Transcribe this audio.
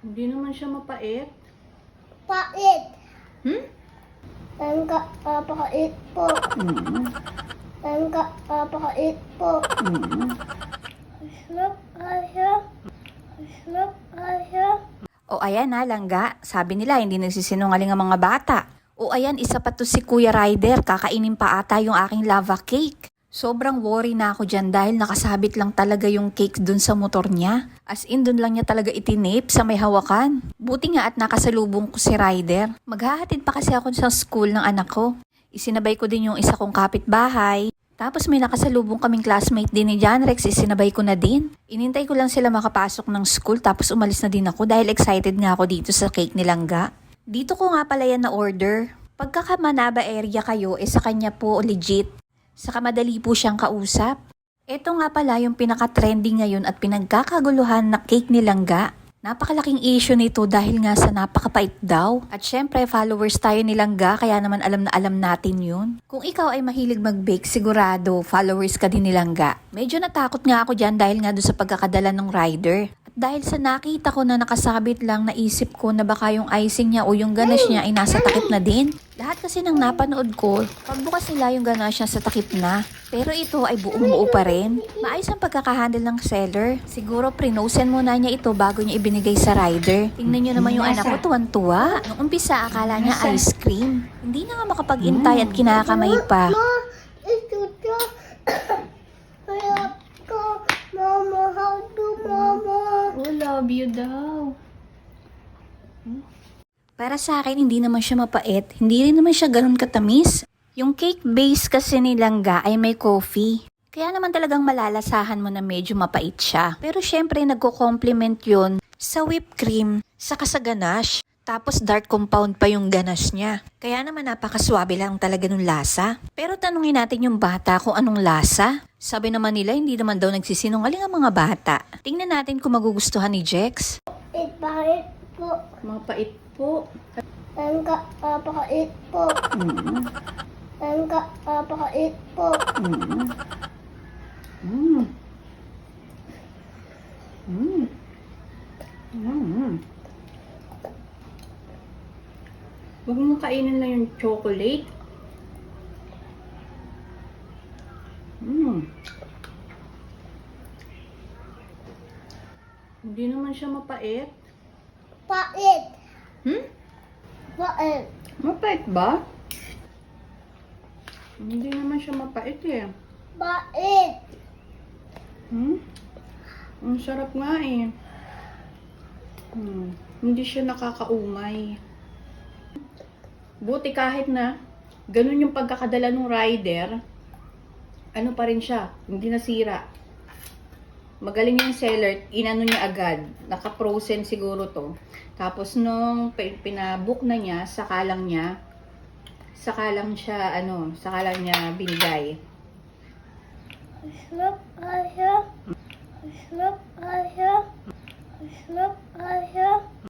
Hindi naman siya mapait. Pait. Hmm? Napakait po. Napakait po. Sarap kaya. Sarap kaya. O ayan na, langga. Sabi nila, hindi nagsisinungaling ang mga bata. O ayan, isa pa to si Kuya Ryder. Kakainin pa ata yung aking lava cake. Sobrang worry na ako dyan dahil nakasabit lang talaga yung cake dun sa motor niya. As in, dun lang niya talaga itinape sa may hawakan. Buti nga at nakasalubong ko si Ryder. Maghahatid pa kasi ako sa school ng anak ko. Isinabay ko din yung isa kong kapitbahay. Tapos may nakasalubong kaming classmate din ni John Rex, isinabay ko na din. Inintay ko lang sila makapasok ng school tapos umalis na din ako dahil excited nga ako dito sa cake ni Langga. Dito ko nga pala yan na order. Pagkakamanaba area kayo, sa kanya po legit. Saka madali po siyang kausap. Ito nga pala yung pinaka-trending ngayon at pinagkakaguluhan na cake ni Langga. Napakalaking issue nito dahil nga sa napakapait daw. At syempre, followers tayo ni Langga kaya naman alam na alam natin yun. Kung ikaw ay mahilig mag-bake, sigurado followers ka din ni Langga. Medyo natakot nga ako dyan dahil nga doon sa pagkakadala ng rider. Dahil sa nakita ko na nakasabit lang, naisip ko na baka yung icing niya o yung ganache niya ay nasa takip na din. Lahat kasi nang napanood ko, pagbukas nila yung ganache niya sa takip na. Pero ito ay buong buo pa rin. Maayos ang pagkakahandle ng seller. Siguro prinosen muna niya ito bago niya ibinigay sa rider. Tingnan niyo naman yung anak ko, tuwan-tuwa. Nung umpisa, akala niya ice cream. Hindi na nga makapag-intay at kinakamay pa. Ma, ito to. Sarap ko. Mama, how to mama? Oh, love you daw. Para sa akin, hindi naman siya mapait. Hindi rin naman siya ganun katamis. Yung cake base kasi ni Langga ay may coffee. Kaya naman talagang malalasahan mo na medyo mapait siya. Pero syempre, nagko-compliment yun sa whipped cream, saka sa ganache. Tapos dark compound pa yung ganache niya. Kaya naman napakaswabe lang talaga nung lasa. Pero tanungin natin yung bata kung anong lasa. Sabi naman nila, hindi naman daw nagsisinungaling ang mga bata. Tingnan natin kung magugustuhan ni Jex. Pait po. Mapait po. Napakait po. Napakait po. Mm. Mm. Mm. Huwag mo kainin lang yung chocolate. Hindi naman siya mapait. Pait. Hmm? Pait. Mapait ba? Hindi naman siya mapait eh. Pait. Ang sarap nga eh. Hindi siya nakakaumay. Buti kahit na ganun yung pagkakadala ng rider, ano pa rin siya, hindi nasira. Magaling yung seller, inano niya agad, naka-frozen siguro to. Tapos nung pinabook na niya, saka lang niya binigay. Sarap kaya. Sarap kaya. Sarap kaya.